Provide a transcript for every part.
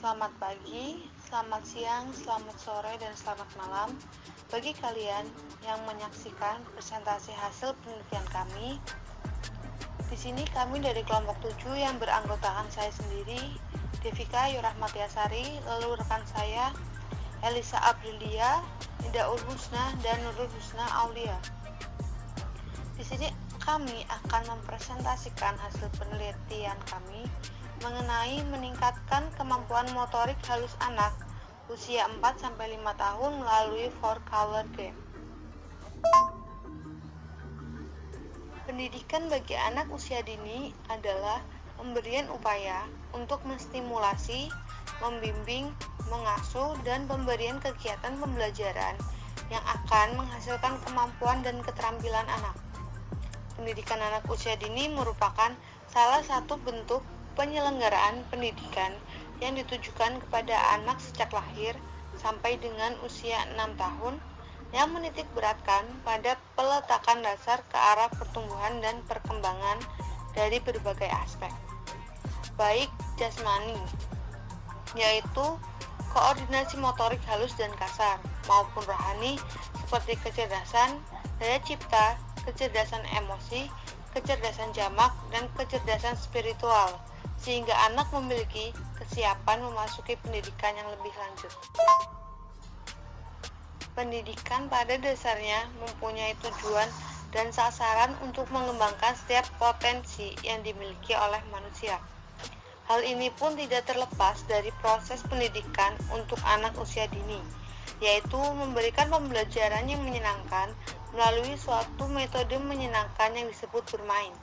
Selamat pagi, selamat siang, selamat sore, dan selamat malam bagi kalian yang menyaksikan presentasi hasil penelitian kami. Di sini kami dari kelompok 7 yang beranggotakan saya sendiri, Devika Yurahmatiasari, lalu rekan saya Elisa Aprilia, Indaul Husna, dan Nurul Husna Aulia. Di sini kami akan mempresentasikan hasil penelitian kami mengenai meningkatkan kemampuan motorik halus anak usia 4-5 tahun melalui 4-color game. Pendidikan bagi anak usia dini adalah pemberian upaya untuk menstimulasi, membimbing, mengasuh, dan pemberian kegiatan pembelajaran yang akan menghasilkan kemampuan dan keterampilan anak. Pendidikan anak usia dini merupakan salah satu bentuk penyelenggaraan pendidikan yang ditujukan kepada anak sejak lahir sampai dengan usia 6 tahun yang menitik beratkan pada peletakan dasar ke arah pertumbuhan dan perkembangan dari berbagai aspek, baik jasmani, yaitu koordinasi motorik halus dan kasar, maupun rohani seperti kecerdasan, daya cipta, kecerdasan emosi, kecerdasan jamak, dan kecerdasan spiritual, sehingga anak memiliki kesiapan memasuki pendidikan yang lebih lanjut. Pendidikan pada dasarnya mempunyai tujuan dan sasaran untuk mengembangkan setiap potensi yang dimiliki oleh manusia. Hal ini pun tidak terlepas dari proses pendidikan untuk anak usia dini, yaitu memberikan pembelajaran yang menyenangkan melalui suatu metode menyenangkan yang disebut bermain.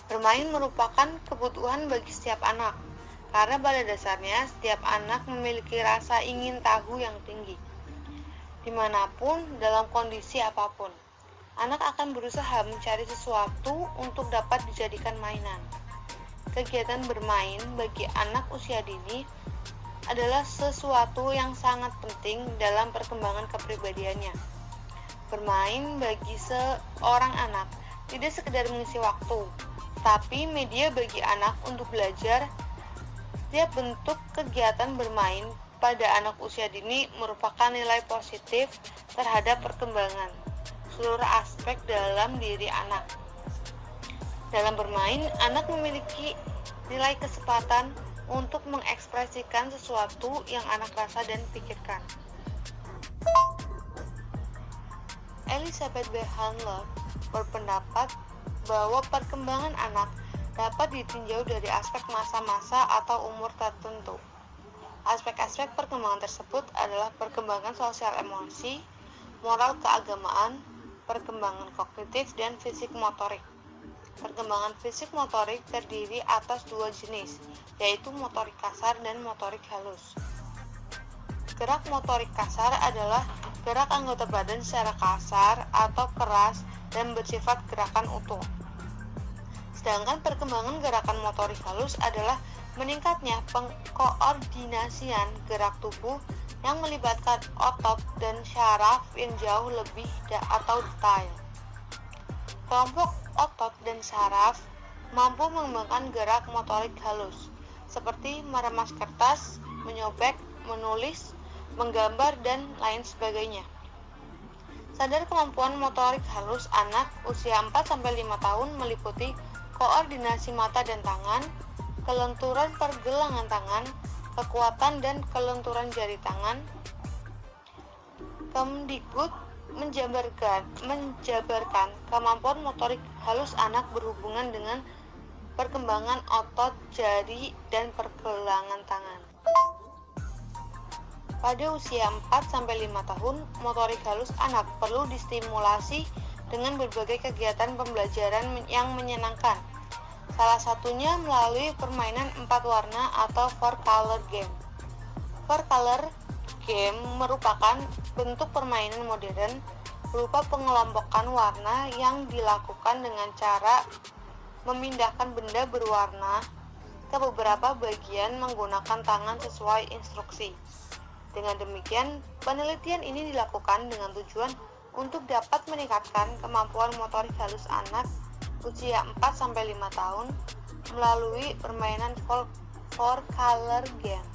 Bermain merupakan kebutuhan bagi setiap anak, karena pada dasarnya setiap anak memiliki rasa ingin tahu yang tinggi. Dimanapun, dalam kondisi apapun, anak akan berusaha mencari sesuatu untuk dapat dijadikan mainan. Kegiatan bermain bagi anak usia dini adalah sesuatu yang sangat penting dalam perkembangan kepribadiannya. Bermain bagi seorang anak tidak sekedar mengisi waktu, tapi media bagi anak untuk belajar. Setiap bentuk kegiatan bermain pada anak usia dini merupakan nilai positif terhadap perkembangan seluruh aspek dalam diri anak. Dalam bermain, anak memiliki nilai kesempatan untuk mengekspresikan sesuatu yang anak rasa dan pikirkan. Elizabeth Handler berpendapat bahwa perkembangan anak dapat ditinjau dari aspek masa-masa atau umur tertentu. Aspek-aspek perkembangan tersebut adalah perkembangan sosial emosi, moral keagamaan, perkembangan kognitif, dan fisik motorik. Perkembangan fisik motorik terdiri atas dua jenis, yaitu motorik kasar dan motorik halus. Gerak motorik kasar adalah gerak anggota badan secara kasar atau keras dan bersifat gerakan utuh. Sedangkan perkembangan gerakan motorik halus adalah meningkatnya pengkoordinasian gerak tubuh yang melibatkan otot dan syaraf yang jauh lebih atau detail. Kelompok otot dan saraf mampu mengembangkan gerak motorik halus, seperti meremas kertas, menyobek, menulis, menggambar, dan lain sebagainya. Sadar kemampuan motorik halus anak usia 4-5 tahun meliputi koordinasi mata dan tangan, kelenturan pergelangan tangan, kekuatan dan kelenturan jari tangan. Kemdikbud menjabarkan kemampuan motorik halus anak berhubungan dengan perkembangan otot, jari, dan pergelangan tangan. Pada usia 4-5 tahun, motorik halus anak perlu distimulasi dengan berbagai kegiatan pembelajaran yang menyenangkan. Salah satunya melalui permainan 4 warna atau 4-color game. 4-color game merupakan bentuk permainan modern berupa pengelompokan warna yang dilakukan dengan cara memindahkan benda berwarna ke beberapa bagian menggunakan tangan sesuai instruksi. Dengan demikian, penelitian ini dilakukan dengan tujuan untuk dapat meningkatkan kemampuan motorik halus anak usia 4-5 tahun melalui permainan for color game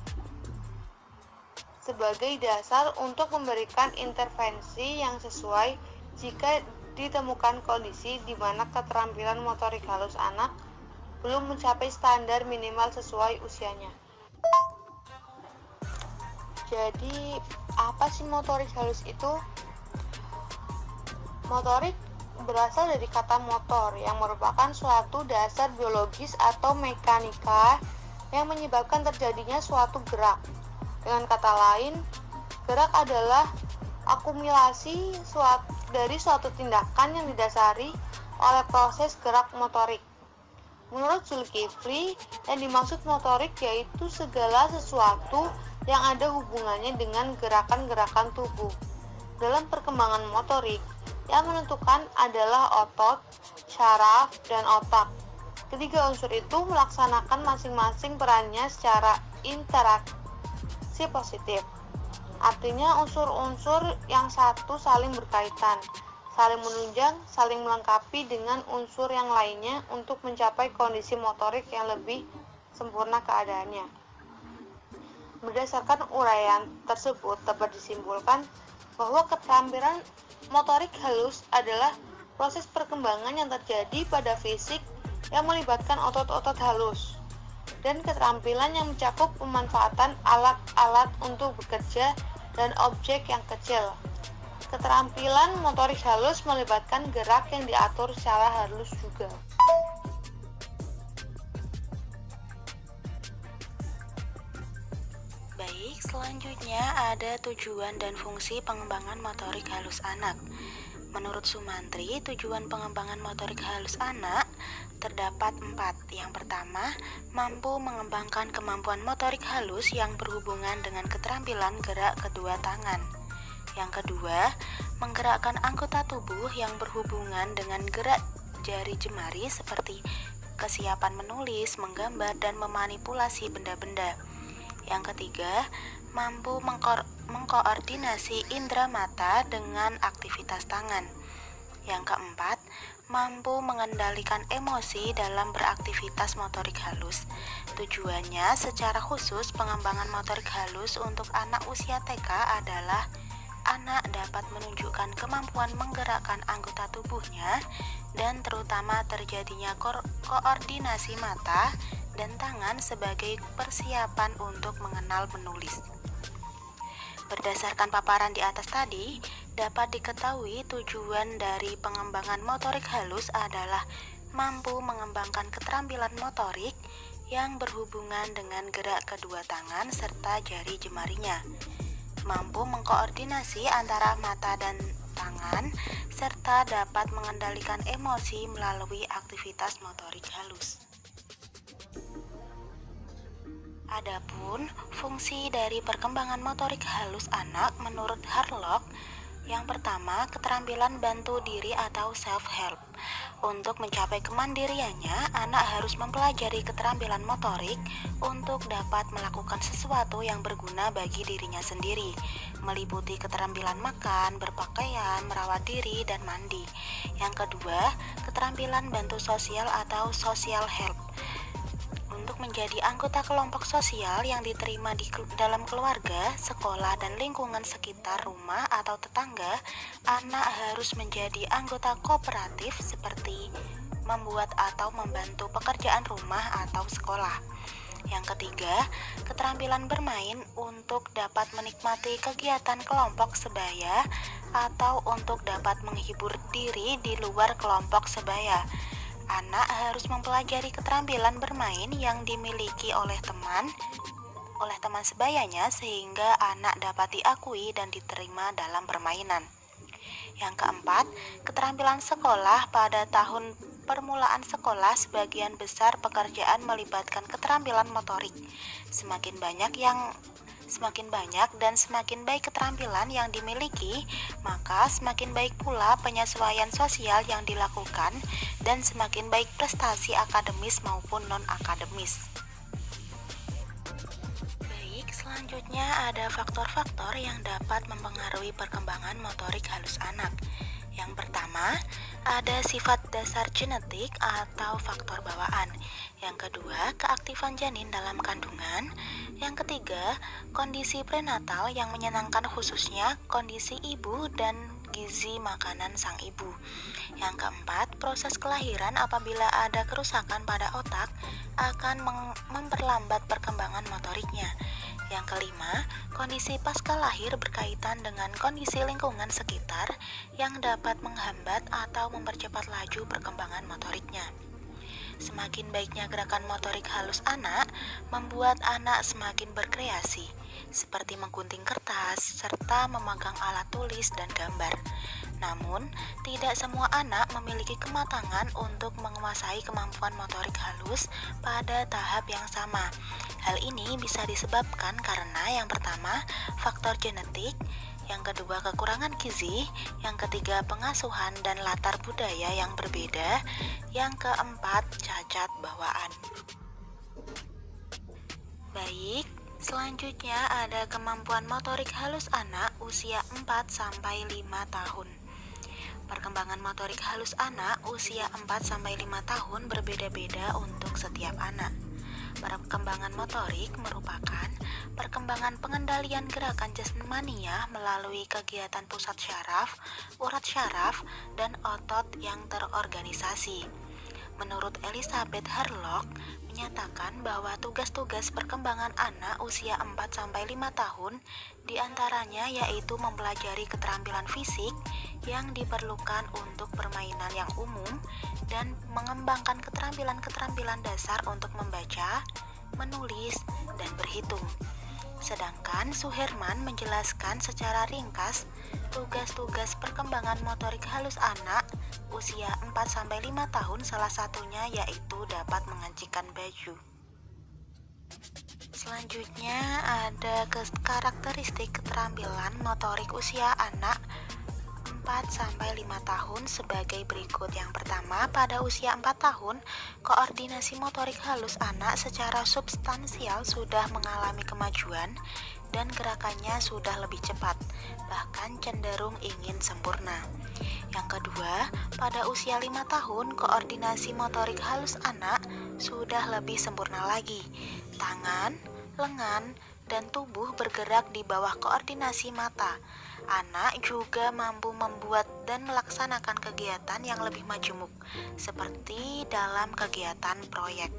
sebagai dasar untuk memberikan intervensi yang sesuai jika ditemukan kondisi di mana keterampilan motorik halus anak belum mencapai standar minimal sesuai usianya. Jadi, apa sih motorik halus itu? Motorik berasal dari kata motor yang merupakan suatu dasar biologis atau mekanika yang menyebabkan terjadinya suatu gerak. Dengan kata lain, gerak adalah akumulasi dari suatu tindakan yang didasari oleh proses gerak motorik. Menurut Zulkifli, yang dimaksud motorik yaitu segala sesuatu yang ada hubungannya dengan gerakan-gerakan tubuh. Dalam perkembangan motorik, yang menentukan adalah otot, syaraf, dan otak. Ketiga unsur itu melaksanakan masing-masing perannya secara interaksi positif. Artinya unsur-unsur yang satu saling berkaitan, saling menunjang, saling melengkapi dengan unsur yang lainnya untuk mencapai kondisi motorik yang lebih sempurna keadaannya. Berdasarkan uraian tersebut, dapat disimpulkan bahwa keterampilan motorik halus adalah proses perkembangan yang terjadi pada fisik yang melibatkan otot-otot halus dan keterampilan yang mencakup pemanfaatan alat-alat untuk bekerja dan objek yang kecil. Keterampilan motorik halus melibatkan gerak yang diatur secara halus juga. Baik, selanjutnya ada tujuan dan fungsi pengembangan motorik halus anak. Menurut Sumantri, tujuan pengembangan motorik halus anak terdapat 4. Yang pertama, mampu mengembangkan kemampuan motorik halus yang berhubungan dengan keterampilan gerak kedua tangan. Yang kedua, menggerakkan anggota tubuh yang berhubungan dengan gerak jari jemari seperti kesiapan menulis, menggambar, dan memanipulasi benda-benda. Yang ketiga, mampu mengkoordinasi indera mata dengan aktivitas tangan. Yang keempat, mampu mengendalikan emosi dalam beraktivitas motorik halus. Tujuannya secara khusus pengembangan motorik halus untuk anak usia TK adalah anak dapat menunjukkan kemampuan menggerakkan anggota tubuhnya dan terutama terjadinya koordinasi mata dan tangan sebagai persiapan untuk mengenal menulis. Berdasarkan paparan di atas tadi, dapat diketahui tujuan dari pengembangan motorik halus adalah mampu mengembangkan keterampilan motorik yang berhubungan dengan gerak kedua tangan serta jari jemarinya, mampu mengkoordinasi antara mata dan tangan, serta dapat mengendalikan emosi melalui aktivitas motorik halus. Adapun fungsi dari perkembangan motorik halus anak menurut Harlock, yang pertama, keterampilan bantu diri atau self-help. Untuk mencapai kemandiriannya, anak harus mempelajari keterampilan motorik untuk dapat melakukan sesuatu yang berguna bagi dirinya sendiri, meliputi keterampilan makan, berpakaian, merawat diri, dan mandi. Yang kedua, keterampilan bantu sosial atau social help. Untuk menjadi anggota kelompok sosial yang diterima dalam keluarga, sekolah, dan lingkungan sekitar rumah atau tetangga, anak harus menjadi anggota kooperatif seperti membuat atau membantu pekerjaan rumah atau sekolah. Yang ketiga, keterampilan bermain untuk dapat menikmati kegiatan kelompok sebaya atau untuk dapat menghibur diri di luar kelompok sebaya. Anak harus mempelajari keterampilan bermain yang dimiliki oleh teman sebayanya sehingga anak dapat diakui dan diterima dalam permainan. Yang keempat, keterampilan sekolah. Pada tahun permulaan sekolah, sebagian besar pekerjaan melibatkan keterampilan motorik. Semakin banyak dan semakin baik keterampilan yang dimiliki, maka semakin baik pula penyesuaian sosial yang dilakukan dan semakin baik prestasi akademis maupun non-akademis. Baik, selanjutnya ada faktor-faktor yang dapat mempengaruhi perkembangan motorik halus anak. Yang pertama, Ada sifat dasar genetik atau faktor bawaan. Yang kedua, keaktifan janin dalam kandungan. Yang ketiga, kondisi prenatal yang menyenangkan khususnya kondisi ibu dan gizi makanan sang ibu. Yang keempat, proses kelahiran apabila ada kerusakan pada otak akan memperlambat perkembangan motoriknya. Yang kelima, kondisi pasca lahir berkaitan dengan kondisi lingkungan sekitar yang dapat menghambat atau mempercepat laju perkembangan motoriknya. Semakin baiknya gerakan motorik halus anak, membuat anak semakin berkreasi, seperti menggunting kertas serta memegang alat tulis dan gambar. Namun, tidak semua anak memiliki kematangan untuk menguasai kemampuan motorik halus pada tahap yang sama. Hal ini bisa disebabkan karena yang pertama, faktor genetik, yang kedua kekurangan gizi, yang ketiga pengasuhan dan latar budaya yang berbeda, yang keempat cacat bawaan. Baik, selanjutnya ada kemampuan motorik halus anak usia 4-5 tahun. Perkembangan motorik halus anak usia 4-5 tahun berbeda-beda untuk setiap anak. Perkembangan motorik merupakan perkembangan pengendalian gerakan jasmania melalui kegiatan pusat syaraf, urat syaraf, dan otot yang terorganisasi. Menurut Elizabeth Harlock, menyatakan bahwa tugas-tugas perkembangan anak usia 4-5 tahun diantaranya yaitu mempelajari keterampilan fisik yang diperlukan untuk permainan yang umum dan mengembangkan keterampilan-keterampilan dasar untuk membaca, menulis, dan berhitung. Sedangkan Suherman menjelaskan secara ringkas tugas-tugas perkembangan motorik halus anak usia 4-5 tahun, salah satunya yaitu dapat mengancikan baju. Selanjutnya ada karakteristik keterampilan motorik usia anak 4-5 tahun sebagai berikut. Yang pertama, pada usia 4 tahun, koordinasi motorik halus anak secara substansial sudah mengalami kemajuan dan gerakannya sudah lebih cepat, bahkan cenderung ingin sempurna. Yang kedua, pada usia 5 tahun, koordinasi motorik halus anak sudah lebih sempurna lagi. Tangan, lengan, dan tubuh bergerak di bawah koordinasi mata. Anak juga mampu membuat dan melaksanakan kegiatan yang lebih majemuk, seperti dalam kegiatan proyek.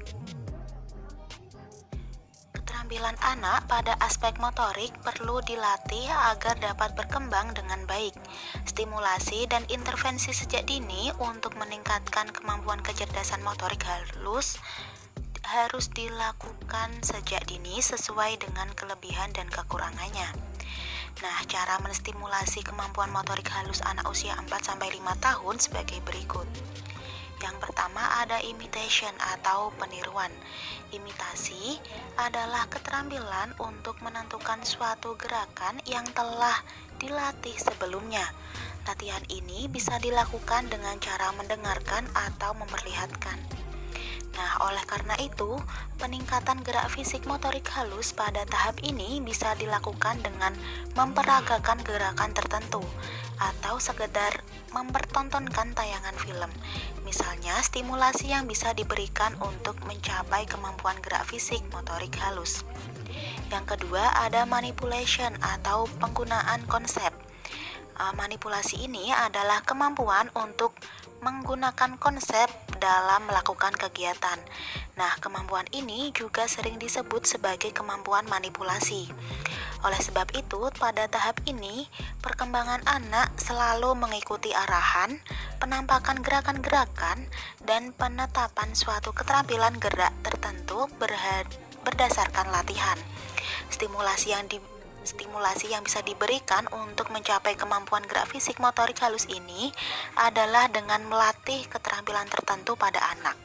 Keterampilan anak pada aspek motorik perlu dilatih agar dapat berkembang dengan baik. Stimulasi dan intervensi sejak dini untuk meningkatkan kemampuan kecerdasan motorik halus harus dilakukan sejak dini sesuai dengan kelebihan dan kekurangannya. Nah, cara menstimulasi kemampuan motorik halus anak usia 4-5 tahun sebagai berikut. Yang pertama ada imitation atau peniruan. Imitasi adalah keterampilan untuk menentukan suatu gerakan yang telah dilatih sebelumnya. Latihan ini bisa dilakukan dengan cara mendengarkan atau memperlihatkan. Nah, oleh karena itu, peningkatan gerak fisik motorik halus pada tahap ini bisa dilakukan dengan memperagakan gerakan tertentu atau sekedar mempertontonkan tayangan film. Misalnya, stimulasi yang bisa diberikan untuk mencapai kemampuan gerak fisik motorik halus. Yang kedua, ada manipulation atau penggunaan konsep. Manipulasi ini adalah kemampuan untuk menggunakan konsep dalam melakukan kegiatan. Nah, kemampuan ini juga sering disebut sebagai kemampuan manipulasi. Oleh sebab itu, pada tahap ini, perkembangan anak selalu mengikuti arahan, penampakan gerakan-gerakan, dan penetapan suatu keterampilan gerak tertentu berdasarkan latihan. Stimulasi yang bisa diberikan untuk mencapai kemampuan gerak fisik motorik halus ini adalah dengan melatih keterampilan tertentu pada anak,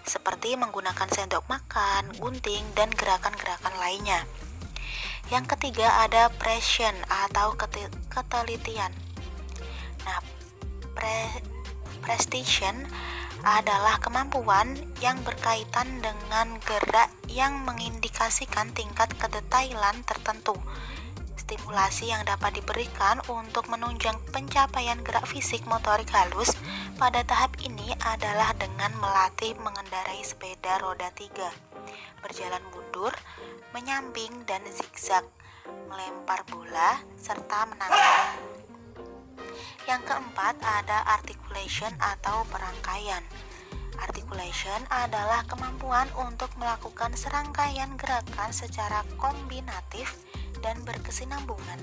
seperti menggunakan sendok makan, gunting, dan gerakan-gerakan lainnya. Yang ketiga ada pression atau ketelitian. Nah, prestation adalah kemampuan yang berkaitan dengan gerak yang mengindikasikan tingkat kedetailan tertentu. Stimulasi yang dapat diberikan untuk menunjang pencapaian gerak fisik motorik halus pada tahap ini adalah dengan melatih mengendarai sepeda roda 3, berjalan mundur, menyamping dan zigzag, melempar bola, serta menangkap. Yang keempat ada articulation atau perangkaian. Articulation adalah kemampuan untuk melakukan serangkaian gerakan secara kombinatif dan berkesinambungan.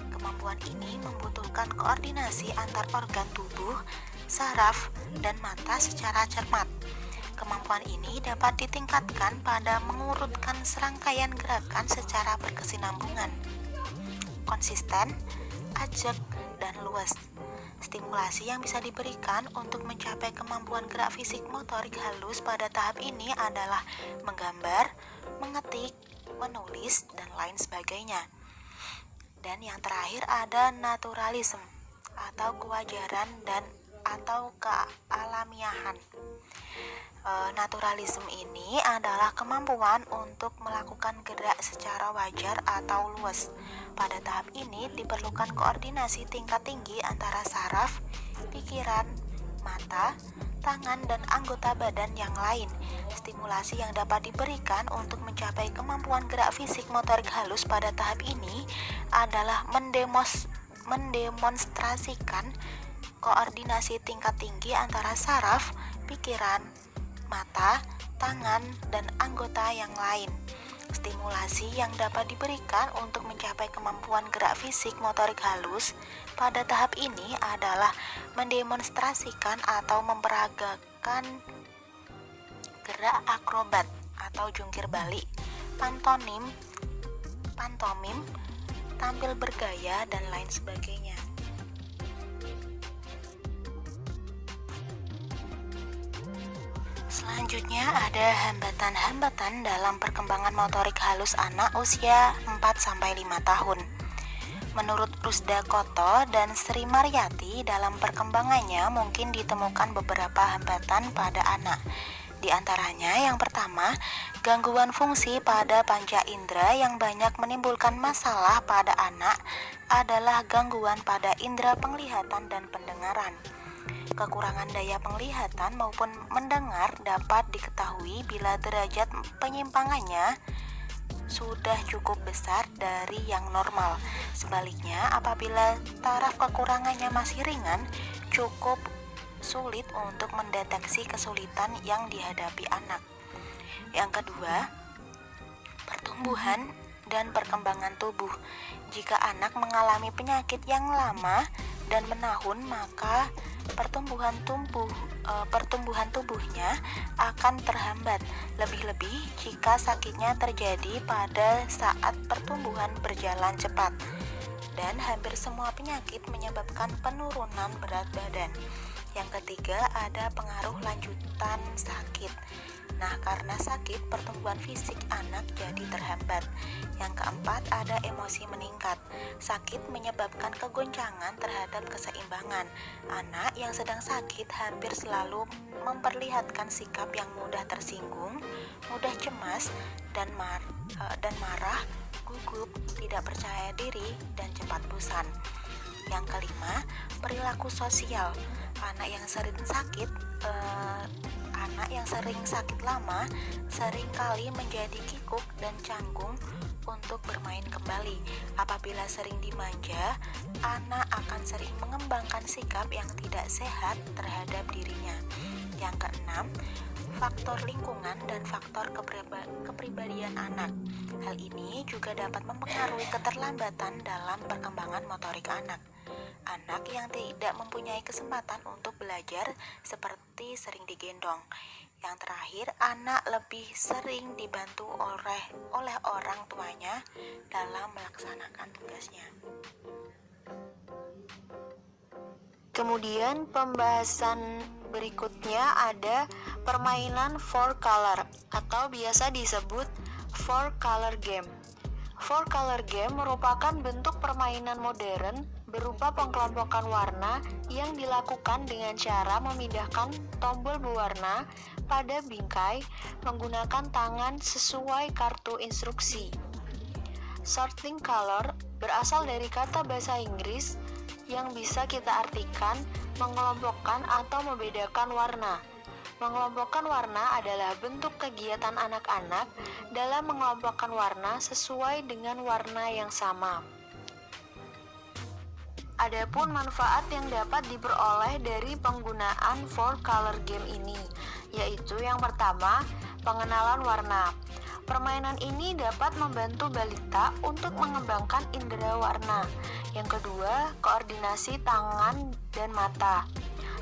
Kemampuan ini membutuhkan koordinasi antar organ tubuh, saraf, dan mata secara cermat. Kemampuan ini dapat ditingkatkan pada mengurutkan serangkaian gerakan secara berkesinambungan, konsisten, ajak, dan luas. Stimulasi yang bisa diberikan untuk mencapai kemampuan gerak fisik motorik halus pada tahap ini adalah menggambar, mengetik, menulis, dan lain sebagainya. Dan yang terakhir ada naturalism atau kewajaran dan atau kealamiahan. Naturalism ini adalah kemampuan untuk melakukan gerak secara wajar atau luas. Pada tahap ini diperlukan koordinasi tingkat tinggi antara saraf, pikiran, mata, tangan, dan anggota badan yang lain. Stimulasi yang dapat diberikan untuk mencapai kemampuan gerak fisik motorik halus pada tahap ini adalah mendemonstrasikan koordinasi tingkat tinggi antara saraf, pikiran, mata, tangan, dan anggota yang lain. Stimulasi yang dapat diberikan untuk mencapai kemampuan gerak fisik motorik halus pada tahap ini adalah mendemonstrasikan atau memperagakan gerak akrobat atau jungkir balik, pantomim, tampil bergaya, dan lain sebagainya. Selanjutnya ada hambatan-hambatan dalam perkembangan motorik halus anak usia 4-5 tahun. Menurut Rusda Koto dan Sri Maryati, dalam perkembangannya mungkin ditemukan beberapa hambatan pada anak. Di antaranya yang pertama, gangguan fungsi pada panca indera yang banyak menimbulkan masalah pada anak adalah gangguan pada indera penglihatan dan pendengaran. Kekurangan daya penglihatan maupun mendengar dapat diketahui bila derajat penyimpangannya sudah cukup besar dari yang normal. Sebaliknya, apabila taraf kekurangannya masih ringan, cukup sulit untuk mendeteksi kesulitan yang dihadapi anak. Yang kedua, pertumbuhan dan perkembangan tubuh. Jika anak mengalami penyakit yang lama dan menahun, maka pertumbuhan tubuhnya akan terhambat, lebih-lebih jika sakitnya terjadi pada saat pertumbuhan berjalan cepat. Dan hampir semua penyakit menyebabkan penurunan berat badan. Yang ketiga ada pengaruh lanjutan sakit. Nah, karena sakit, pertumbuhan fisik anak jadi terhambat. Yang keempat ada emosi meningkat. Sakit menyebabkan kegoncangan terhadap keseimbangan. Anak yang sedang sakit hampir selalu memperlihatkan sikap yang mudah tersinggung, mudah cemas, dan marah, gugup, tidak percaya diri, dan cepat bosan. Yang kelima, perilaku sosial. Anak yang sering sakit lama seringkali menjadi kikuk dan canggung untuk bermain kembali. Apabila sering dimanja, anak akan sering mengembangkan sikap yang tidak sehat terhadap dirinya. Yang keenam, faktor lingkungan dan faktor kepribadian anak. Hal ini juga dapat mempengaruhi keterlambatan dalam perkembangan motorik anak. Anak yang tidak mempunyai kesempatan untuk belajar seperti sering digendong. Yang terakhir, anak lebih sering dibantu oleh orang tuanya dalam melaksanakan tugasnya. Kemudian pembahasan berikutnya ada permainan 4-color atau biasa disebut 4-color game. 4-color game merupakan bentuk permainan modern berupa pengelompokan warna yang dilakukan dengan cara memindahkan tombol berwarna pada bingkai menggunakan tangan sesuai kartu instruksi. Sorting color berasal dari kata bahasa Inggris yang bisa kita artikan mengelompokkan atau membedakan warna. Mengelompokkan warna adalah bentuk kegiatan anak-anak dalam mengelompokkan warna sesuai dengan warna yang sama. Adapun manfaat yang dapat diperoleh dari penggunaan 4-color game ini, yaitu yang pertama, pengenalan warna. Permainan ini dapat membantu balita untuk mengembangkan indera warna. Yang kedua, koordinasi tangan dan mata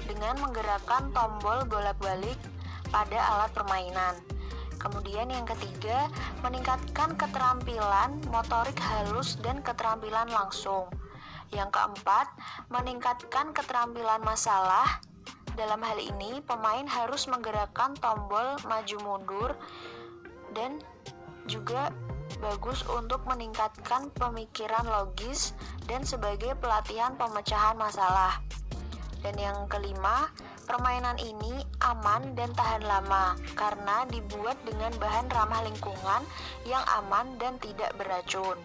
dengan menggerakkan tombol bolak-balik pada alat permainan. Kemudian yang ketiga, meningkatkan keterampilan motorik halus dan keterampilan langsung. Yang keempat, meningkatkan keterampilan masalah. Dalam hal ini, pemain harus menggerakkan tombol maju mundur dan juga bagus untuk meningkatkan pemikiran logis dan sebagai pelatihan pemecahan masalah. Dan yang kelima, permainan ini aman dan tahan lama karena dibuat dengan bahan ramah lingkungan yang aman dan tidak beracun.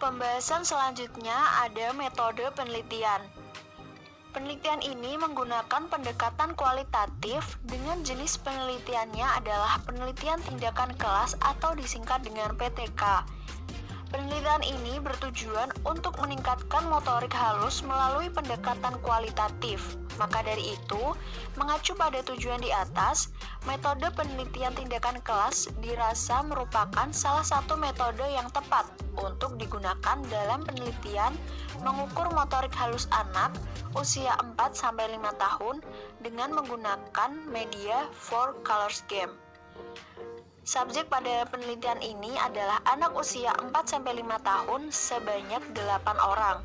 Pembahasan selanjutnya ada metode penelitian. Penelitian ini menggunakan pendekatan kualitatif dengan jenis penelitiannya adalah penelitian tindakan kelas atau disingkat dengan PTK. Penelitian ini bertujuan untuk meningkatkan motorik halus melalui pendekatan kualitatif. Maka dari itu, mengacu pada tujuan di atas, metode penelitian tindakan kelas dirasa merupakan salah satu metode yang tepat untuk digunakan dalam penelitian mengukur motorik halus anak usia 4-5 tahun dengan menggunakan media 4-color game. Subjek pada penelitian ini adalah anak usia 4-5 tahun sebanyak 8 orang.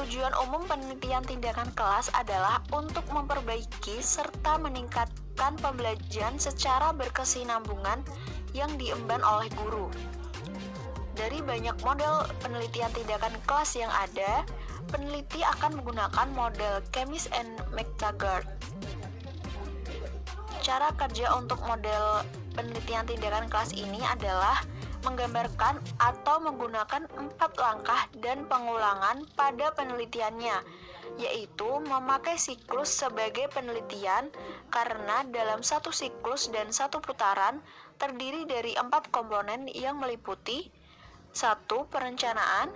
Tujuan umum penelitian tindakan kelas adalah untuk memperbaiki serta meningkatkan pembelajaran secara berkesinambungan yang diemban oleh guru. Dari banyak model penelitian tindakan kelas yang ada, peneliti akan menggunakan model Chemis and McTaggart. Cara kerja untuk model penelitian tindakan kelas ini adalah menggambarkan atau menggunakan 4 langkah dan pengulangan pada penelitiannya, yaitu memakai siklus sebagai penelitian karena dalam satu siklus dan satu putaran terdiri dari 4 komponen yang meliputi 1. Perencanaan,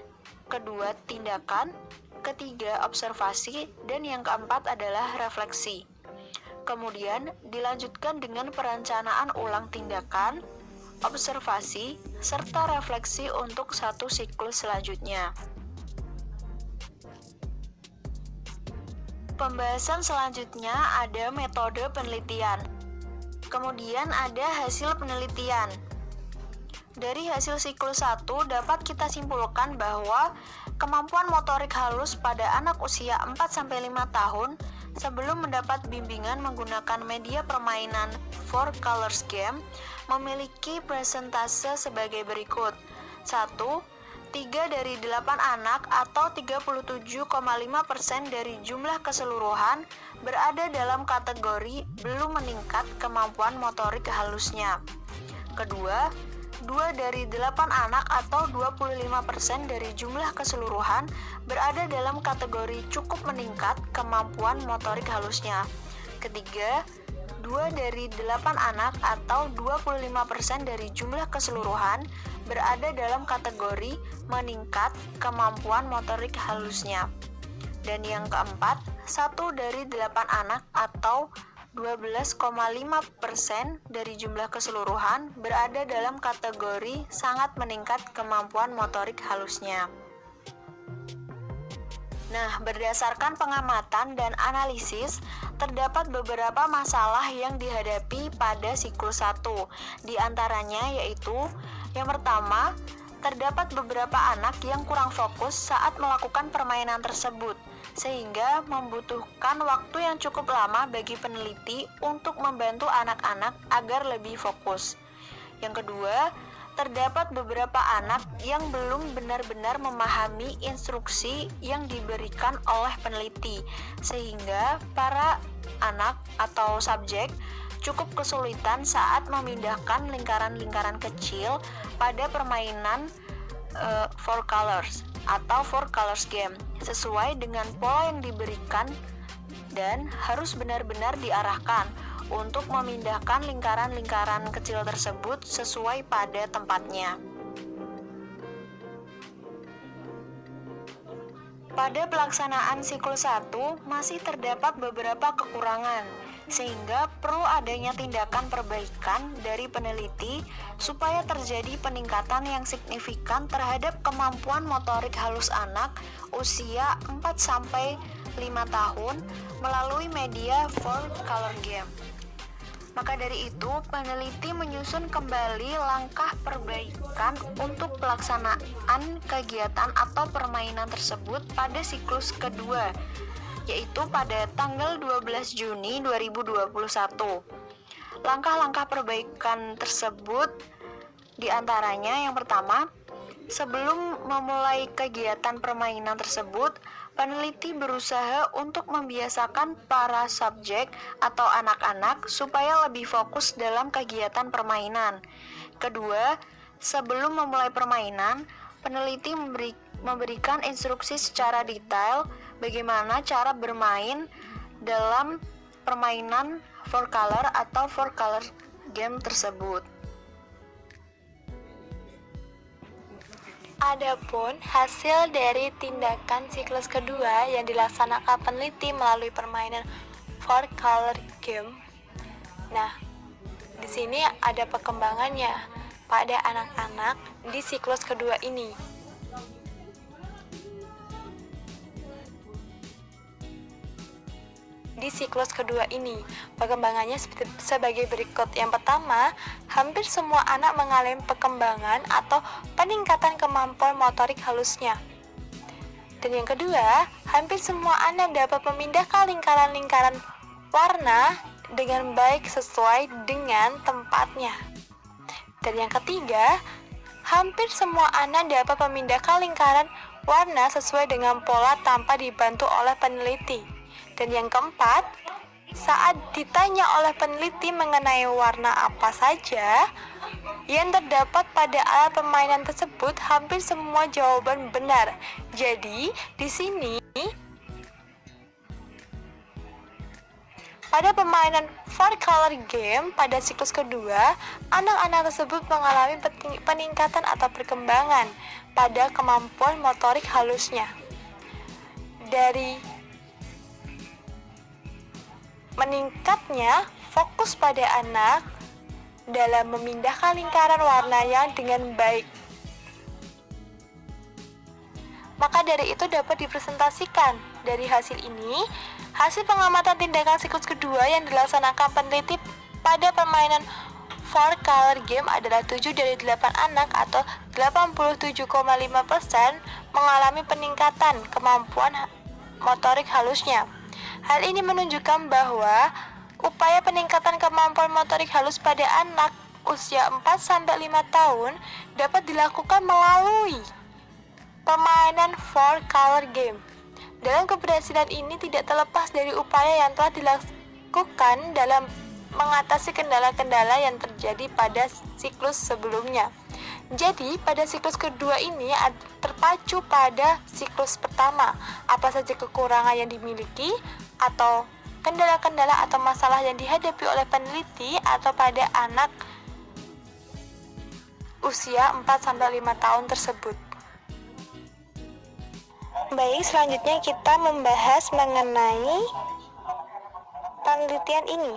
kedua tindakan, ketiga observasi, dan yang keempat adalah refleksi. Kemudian dilanjutkan dengan perencanaan ulang tindakan, observasi, serta refleksi untuk satu siklus selanjutnya. Pembahasan selanjutnya ada metode penelitian. Kemudian ada hasil penelitian. Dari hasil siklus 1 dapat kita simpulkan bahwa kemampuan motorik halus pada anak usia 4-5 tahun sebelum mendapat bimbingan menggunakan media permainan 4-color game memiliki persentase sebagai berikut. 1. 3 dari 8 anak atau 37,5% dari jumlah keseluruhan berada dalam kategori belum meningkat kemampuan motorik halusnya. Kedua, 2 dari 8 anak atau 25% dari jumlah keseluruhan berada dalam kategori cukup meningkat kemampuan motorik halusnya. Ketiga, 2 dari 8 anak atau 25% dari jumlah keseluruhan berada dalam kategori meningkat kemampuan motorik halusnya. Dan yang keempat, 1 dari 8 anak atau 12,5% dari jumlah keseluruhan berada dalam kategori sangat meningkat kemampuan motorik halusnya. Nah, berdasarkan pengamatan dan analisis, terdapat beberapa masalah yang dihadapi pada siklus 1. Di antaranya yaitu, yang pertama, terdapat beberapa anak yang kurang fokus saat melakukan permainan tersebut, sehingga membutuhkan waktu yang cukup lama bagi peneliti untuk membantu anak-anak agar lebih fokus. Yang kedua, terdapat beberapa anak yang belum benar-benar memahami instruksi yang diberikan oleh peneliti, sehingga para anak atau subjek cukup kesulitan saat memindahkan lingkaran-lingkaran kecil pada permainan four colors atau four colors game sesuai dengan pola yang diberikan dan harus benar-benar diarahkan untuk memindahkan lingkaran-lingkaran kecil tersebut sesuai pada tempatnya. Pada pelaksanaan siklus 1 masih terdapat beberapa kekurangan, sehingga perlu adanya tindakan perbaikan dari peneliti supaya terjadi peningkatan yang signifikan terhadap kemampuan motorik halus anak usia 4-5 tahun melalui media four color game. Maka dari itu, peneliti menyusun kembali langkah perbaikan untuk pelaksanaan kegiatan atau permainan tersebut pada siklus kedua, yaitu pada tanggal 12 Juni 2021. Langkah-langkah perbaikan tersebut diantaranya yang pertama, sebelum memulai kegiatan permainan tersebut, peneliti berusaha untuk membiasakan para subjek atau anak-anak supaya lebih fokus dalam kegiatan permainan. Kedua, sebelum memulai permainan, peneliti memberikan instruksi secara detail bagaimana cara bermain dalam permainan four color atau four color game tersebut. Adapun hasil dari tindakan siklus kedua yang dilaksanakan peneliti melalui permainan four color game. Nah, di sini ada perkembangannya pada anak-anak di siklus kedua ini. Di siklus kedua ini, perkembangannya sebagai berikut. Yang pertama, hampir semua anak mengalami perkembangan atau peningkatan kemampuan motorik halusnya. Dan yang kedua, hampir semua anak dapat memindahkan lingkaran-lingkaran warna dengan baik sesuai dengan tempatnya. Dan yang ketiga, hampir semua anak dapat memindahkan lingkaran warna sesuai dengan pola tanpa dibantu oleh peneliti. Dan yang keempat, saat ditanya oleh peneliti mengenai warna apa saja yang terdapat pada alat permainan tersebut, hampir semua jawaban benar. Jadi, di sini pada permainan four color game pada siklus kedua, anak-anak tersebut mengalami peningkatan atau perkembangan pada kemampuan motorik halusnya. Dari meningkatnya fokus pada anak dalam memindahkan lingkaran warnanya dengan baik. Maka dari itu dapat dipresentasikan. Dari hasil ini, hasil pengamatan tindakan siklus kedua yang dilaksanakan peneliti pada permainan four color game adalah 7 dari 8 anak atau 87,5% mengalami peningkatan kemampuan motorik halusnya. Hal ini menunjukkan bahwa upaya peningkatan kemampuan motorik halus pada anak usia 4-5 tahun dapat dilakukan melalui permainan four color game. Dalam keberhasilan ini tidak terlepas dari upaya yang telah dilakukan dalam mengatasi kendala-kendala yang terjadi pada siklus sebelumnya. Jadi, pada siklus kedua ini terpacu pada siklus pertama. Apa saja kekurangan yang dimiliki atau kendala-kendala atau masalah yang dihadapi oleh peneliti atau pada anak usia 4-5 tahun tersebut. Baik, selanjutnya kita membahas mengenai penelitian ini.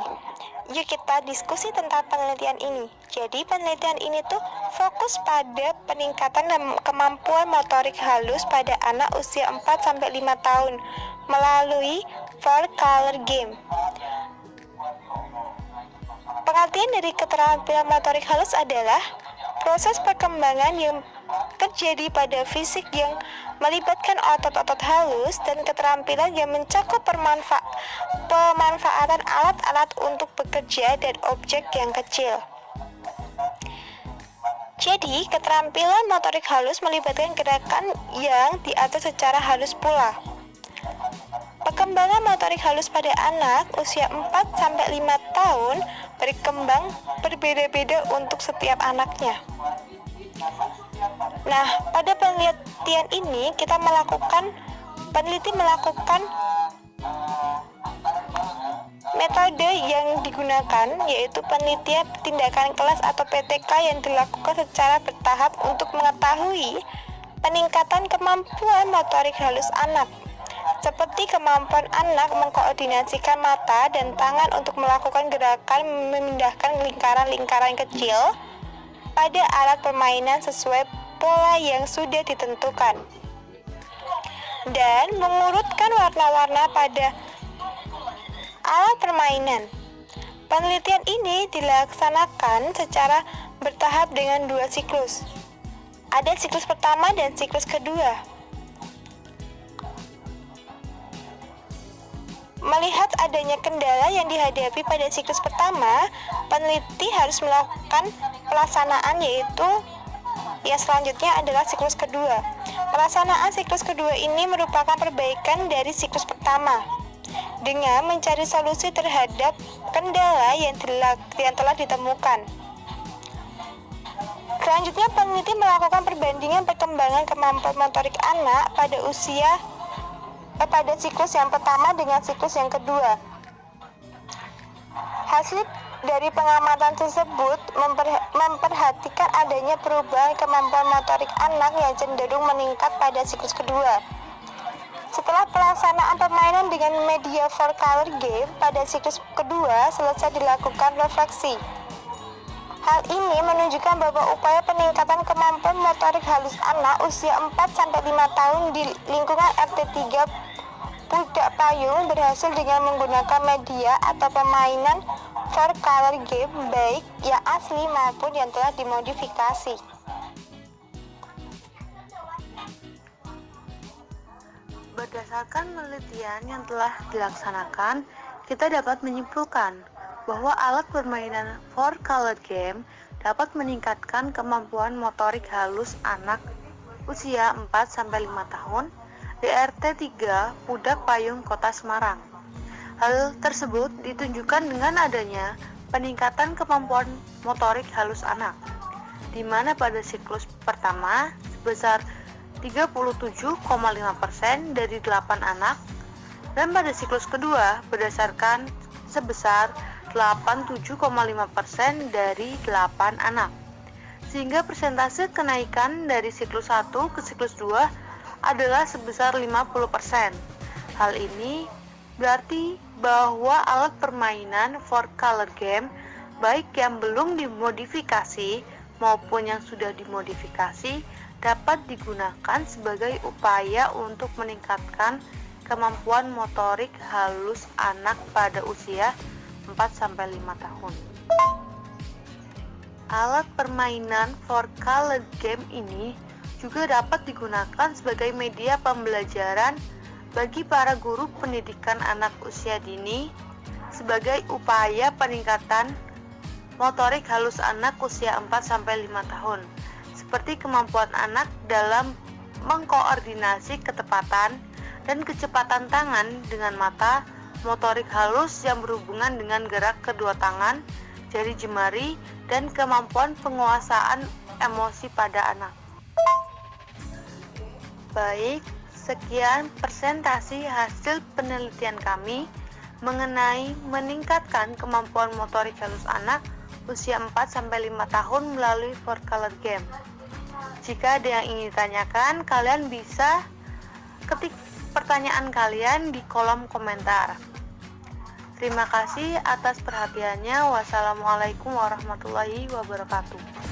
Yuk kita diskusi tentang penelitian ini. Jadi penelitian ini tuh fokus pada peningkatan kemampuan motorik halus pada anak usia 4-5 tahun melalui four color game. Pengertian dari keterampilan motorik halus adalah proses perkembangan yang terjadi pada fisik yang melibatkan otot-otot halus dan keterampilan yang mencakup pemanfaatan alat-alat untuk bekerja dan objek yang kecil. Jadi, keterampilan motorik halus melibatkan gerakan yang diatur secara halus pula. Perkembangan motorik halus pada anak usia 4-5 tahun berkembang berbeda-beda untuk setiap anaknya. Nah, pada penelitian ini peneliti melakukan metode yang digunakan yaitu penelitian tindakan kelas atau PTK yang dilakukan secara bertahap untuk mengetahui peningkatan kemampuan motorik halus anak, seperti kemampuan anak mengkoordinasikan mata dan tangan untuk melakukan gerakan memindahkan lingkaran-lingkaran kecil pada alat permainan sesuai pola yang sudah ditentukan, dan mengurutkan warna-warna pada alat permainan. Penelitian ini dilaksanakan secara bertahap dengan 2 siklus. Ada siklus pertama dan siklus kedua. Melihat adanya kendala yang dihadapi pada siklus pertama, peneliti harus melakukan pelaksanaan yaitu yang selanjutnya adalah siklus kedua. Pelaksanaan siklus kedua ini merupakan perbaikan dari siklus pertama dengan mencari solusi terhadap kendala yang telah ditemukan. Selanjutnya, peneliti melakukan perbandingan perkembangan kemampuan motorik anak pada siklus yang pertama dengan siklus yang kedua. Hasil dari pengamatan tersebut memperhatikan adanya perubahan kemampuan motorik anak yang cenderung meningkat pada siklus kedua. Setelah pelaksanaan permainan dengan media 4-color game pada siklus kedua selesai dilakukan refleksi. Hal ini menunjukkan bahwa upaya peningkatan kemampuan motorik halus anak usia 4-5 tahun di lingkungan RT3 Pudak Payung berhasil dengan menggunakan media atau permainan 4-color game baik yang asli maupun yang telah dimodifikasi. Berdasarkan penelitian yang telah dilaksanakan, kita dapat menyimpulkan bahwa alat permainan 4-color game dapat meningkatkan kemampuan motorik halus anak usia 4-5 tahun di RT 3 Pudak Payung, Kota Semarang. Hal tersebut ditunjukkan dengan adanya peningkatan kemampuan motorik halus anak, di mana pada siklus pertama sebesar 37,5% dari 8 anak, dan pada siklus kedua berdasarkan sebesar 87,5% dari 8 anak. Sehingga persentase kenaikan dari siklus 1 ke siklus 2 adalah sebesar 50%. Hal ini berarti bahwa alat permainan 4-color game baik yang belum dimodifikasi maupun yang sudah dimodifikasi dapat digunakan sebagai upaya untuk meningkatkan kemampuan motorik halus anak pada usia 4-5 tahun. Alat permainan 4-color game ini juga dapat digunakan sebagai media pembelajaran bagi para guru pendidikan anak usia dini sebagai upaya peningkatan motorik halus anak usia 4-5 tahun, seperti kemampuan anak dalam mengkoordinasi ketepatan dan kecepatan tangan dengan mata, motorik halus yang berhubungan dengan gerak kedua tangan, jari jemari, dan kemampuan penguasaan emosi pada anak. Baik, sekian presentasi hasil penelitian kami mengenai meningkatkan kemampuan motorik halus anak usia 4-5 tahun melalui 4-color game. Jika ada yang ingin ditanyakan, kalian bisa ketik pertanyaan kalian di kolom komentar. Terima kasih atas perhatiannya. Wassalamualaikum warahmatullahi wabarakatuh.